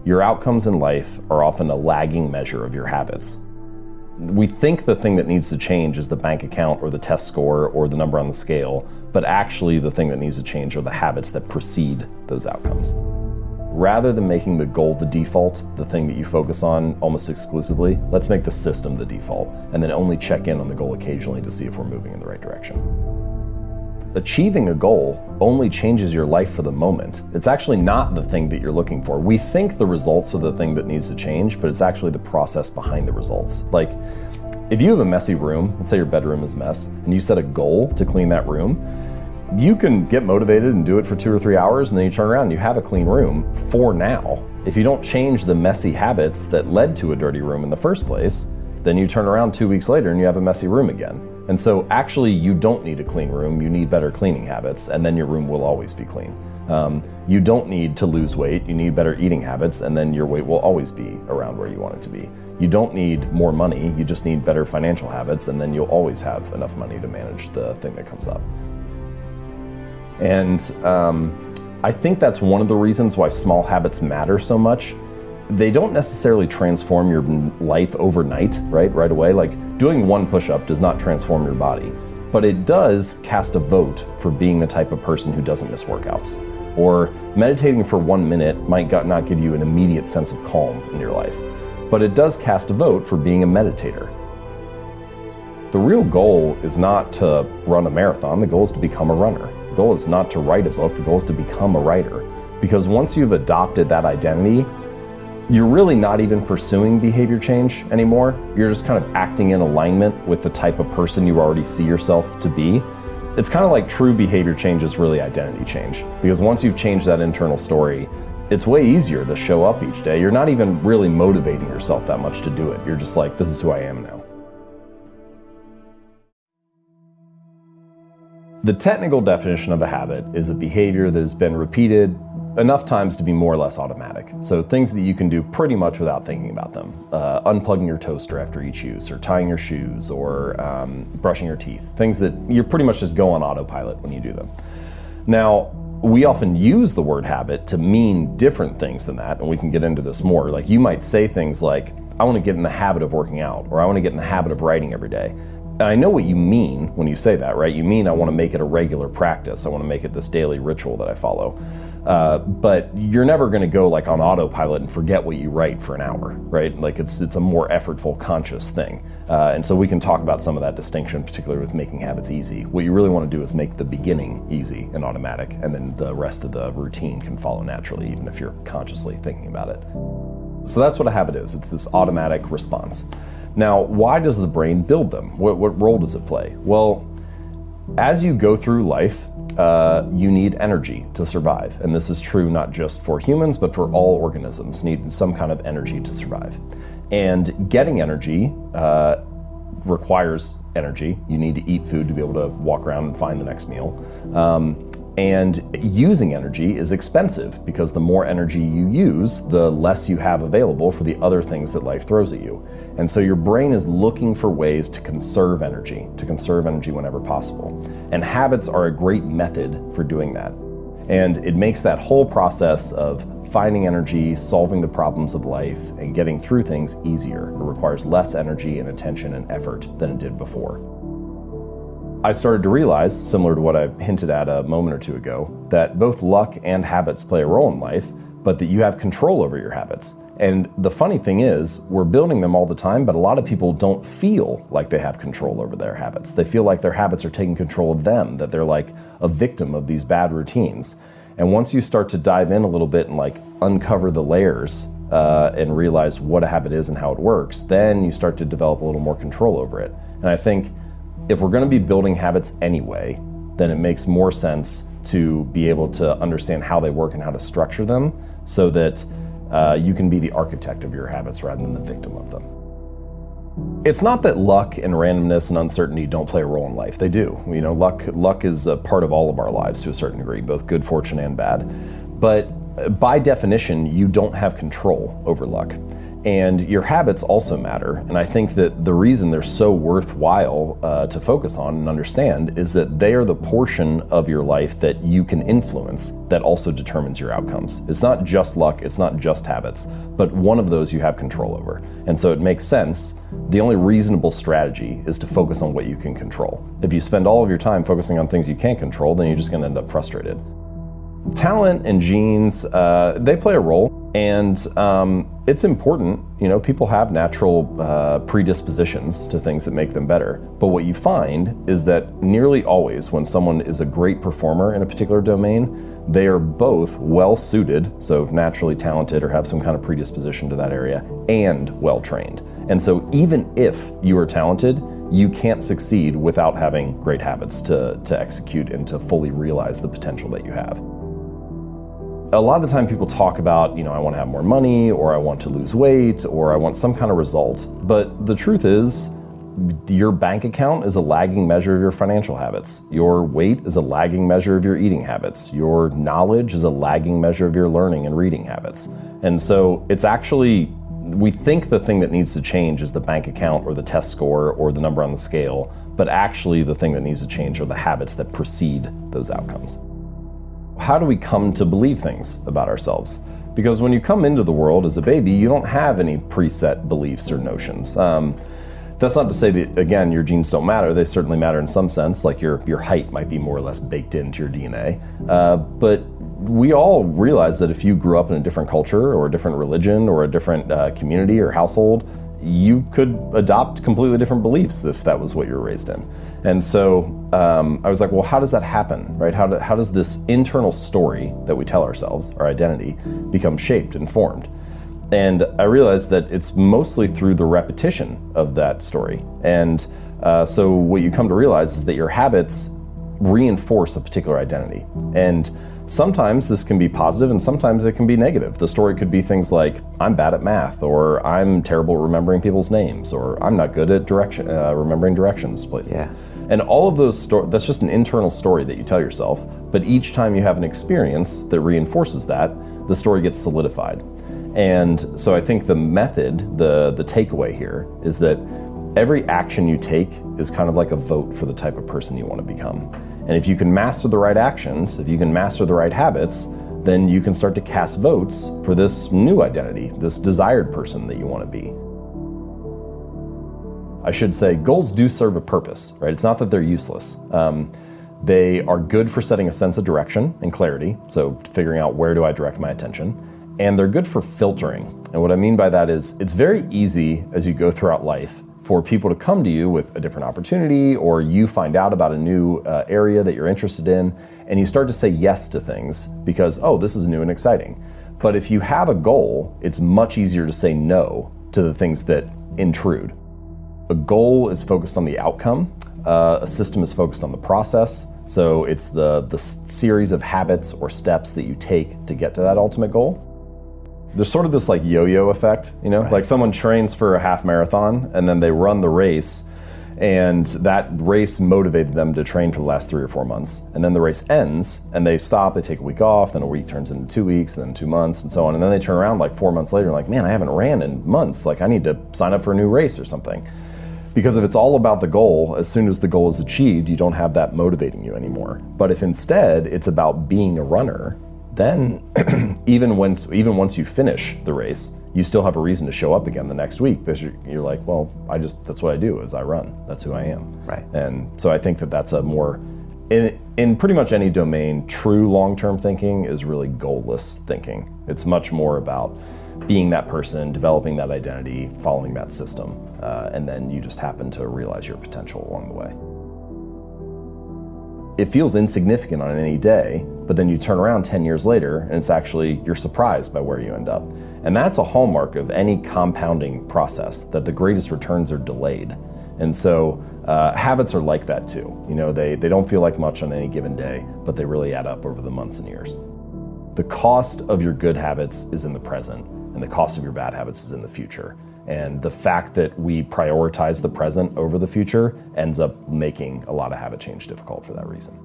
Your outcomes in life are often a lagging measure of your habits. We think the thing that needs to change is the bank account or the test score or the number on the scale, but actually the thing that needs to change are the habits that precede those outcomes. Rather than making the goal the default, the thing that you focus on almost exclusively, let's make the system the default, and then only check in on the goal occasionally to see if we're moving in the right direction. Achieving a goal only changes your life for the moment. It's actually not the thing that you're looking for. We think the results are the thing that needs to change, but it's actually the process behind the results. Like, if you have a messy room, let's say your bedroom is a mess, and you set a goal to clean that room, you can get motivated and do it for 2 or 3 hours, and then you turn around and you have a clean room for now. If you don't change the messy habits that led to a dirty room in the first place, then you turn around 2 weeks later and you have a messy room again. And so actually you don't need a clean room, you need better cleaning habits, and then your room will always be clean. You don't need to lose weight, you need better eating habits, and then your weight will always be around where you want it to be. You don't need more money, you just need better financial habits, and then you'll always have enough money to manage the thing that comes up. And I think that's one of the reasons why small habits matter so much. They don't necessarily transform your life overnight, right away. Like, doing one push-up does not transform your body, but it does cast a vote for being the type of person who doesn't miss workouts. Or meditating for 1 minute might not give you an immediate sense of calm in your life, but it does cast a vote for being a meditator. The real goal is not to run a marathon, the goal is to become a runner. The goal is not to write a book, the goal is to become a writer. Because once you've adopted that identity, you're really not even pursuing behavior change anymore. You're just kind of acting in alignment with the type of person you already see yourself to be. It's kind of like true behavior change is really identity change. Because once you've changed that internal story, it's way easier to show up each day. You're not even really motivating yourself that much to do it. You're just like, this is who I am now. The technical definition of a habit is a behavior that has been repeated enough times to be more or less automatic. So things that you can do pretty much without thinking about them. Unplugging your toaster after each use, or tying your shoes, or brushing your teeth. Things that you pretty much just go on autopilot when you do them. Now, we often use the word habit to mean different things than that, and we can get into this more. Like, you might say things like, I want to get in the habit of working out, or I want to get in the habit of writing every day. And I know what you mean when you say that, right? You mean I want to make it a regular practice. I want to make it this daily ritual that I follow. But you're never going to go like on autopilot and forget what you write for an hour, right? Like, it's a more effortful, conscious thing. And so we can talk about some of that distinction, particularly with making habits easy. What you really want to do is make the beginning easy and automatic, and then the rest of the routine can follow naturally, even if you're consciously thinking about it. So that's what a habit is. It's this automatic response. Now, why does the brain build them? What role does it play? Well, as you go through life, you need energy to survive. And this is true not just for humans, but for all organisms need some kind of energy to survive. And getting energy requires energy. You need to eat food to be able to walk around and find the next meal. And using energy is expensive because the more energy you use, the less you have available for the other things that life throws at you. And so your brain is looking for ways to conserve energy whenever possible. And habits are a great method for doing that. And it makes that whole process of finding energy, solving the problems of life, and getting through things easier. It requires less energy and attention and effort than it did before. I started to realize, similar to what I hinted at a moment or two ago, that both luck and habits play a role in life, but that you have control over your habits. And the funny thing is, we're building them all the time, but a lot of people don't feel like they have control over their habits. They feel like their habits are taking control of them, that they're like a victim of these bad routines. And once you start to dive in a little bit and like uncover the layers and realize what a habit is and how it works, then you start to develop a little more control over it. And I think if we're going to be building habits anyway, then it makes more sense to be able to understand how they work and how to structure them so that you can be the architect of your habits rather than the victim of them. It's not that luck and randomness and uncertainty don't play a role in life. They do. You know, luck is a part of all of our lives to a certain degree, both good fortune and bad. But by definition, you don't have control over luck. And your habits also matter. And I think that the reason they're so worthwhile to focus on and understand is that they are the portion of your life that you can influence that also determines your outcomes. It's not just luck, it's not just habits, but one of those you have control over. And so it makes sense. The only reasonable strategy is to focus on what you can control. If you spend all of your time focusing on things you can't control, then you're just going to end up frustrated. Talent and genes, they play a role, and it's important. You know, people have natural predispositions to things that make them better. But what you find is that nearly always when someone is a great performer in a particular domain, they are both well suited, so naturally talented or have some kind of predisposition to that area, and well trained. And so even if you are talented, you can't succeed without having great habits to execute and to fully realize the potential that you have. A lot of the time people talk about, I want to have more money, or I want to lose weight, or I want some kind of result. But the truth is, your bank account is a lagging measure of your financial habits. Your weight is a lagging measure of your eating habits. Your knowledge is a lagging measure of your learning and reading habits. And so it's actually, we think the thing that needs to change is the bank account or the test score or the number on the scale, but actually the thing that needs to change are the habits that precede those outcomes. How do we come to believe things about ourselves? Because when you come into the world as a baby, you don't have any preset beliefs or notions. That's not to say that, again, your genes don't matter. They certainly matter in some sense, like your height might be more or less baked into your DNA. But we all realize that if you grew up in a different culture or a different religion or a different community or household, you could adopt completely different beliefs if that was what you were raised in. And so I was like, well, how does that happen, right? How does this internal story that we tell ourselves, our identity, become shaped and formed? And I realized that it's mostly through the repetition of that story. And so what you come to realize is that your habits reinforce a particular identity. And sometimes this can be positive and sometimes it can be negative. The story could be things like, I'm bad at math, or I'm terrible at remembering people's names, or I'm not good at remembering directions places. Yeah. And all of those that's just an internal story that you tell yourself, but each time you have an experience that reinforces that, the story gets solidified. And so I think the method, the takeaway here is that every action you take is kind of like a vote for the type of person you want to become. And if you can master the right actions, if you can master the right habits, then you can start to cast votes for this new identity, this desired person that you want to be. I should say goals do serve a purpose, right? It's not that they're useless. They are good for setting a sense of direction and clarity, so figuring out where do I direct my attention, and they're good for filtering. And what I mean by that is it's very easy as you go throughout life for people to come to you with a different opportunity, or you find out about a new area that you're interested in, and you start to say yes to things because, oh, this is new and exciting. But if you have a goal, it's much easier to say no to the things that intrude. A goal is focused on the outcome. A system is focused on the process. So it's the series of habits or steps that you take to get to that ultimate goal. There's sort of this like yo-yo effect, right. Like someone trains for a half marathon and then they run the race, and that race motivated them to train for the last 3 or 4 months. And then the race ends and they stop, they take a week off, then a week turns into 2 weeks, and then 2 months and so on. And then they turn around like 4 months later and like, man, I haven't ran in months. Like I need to sign up for a new race or something. Because if it's all about the goal, as soon as the goal is achieved, you don't have that motivating you anymore. But if instead it's about being a runner, then even once you finish the race, you still have a reason to show up again the next week, because you're like, well, that's what I do is I run. That's who I am. Right. And so I think that's a more, in pretty much any domain, true long-term thinking is really goalless thinking. It's much more about being that person, developing that identity, following that system, and then you just happen to realize your potential along the way. It feels insignificant on any day, but then you turn around 10 years later and it's actually, you're surprised by where you end up. And that's a hallmark of any compounding process, that the greatest returns are delayed. And so habits are like that too. They don't feel like much on any given day, but they really add up over the months and years. The cost of your good habits is in the present, and the cost of your bad habits is in the future. And the fact that we prioritize the present over the future ends up making a lot of habit change difficult for that reason.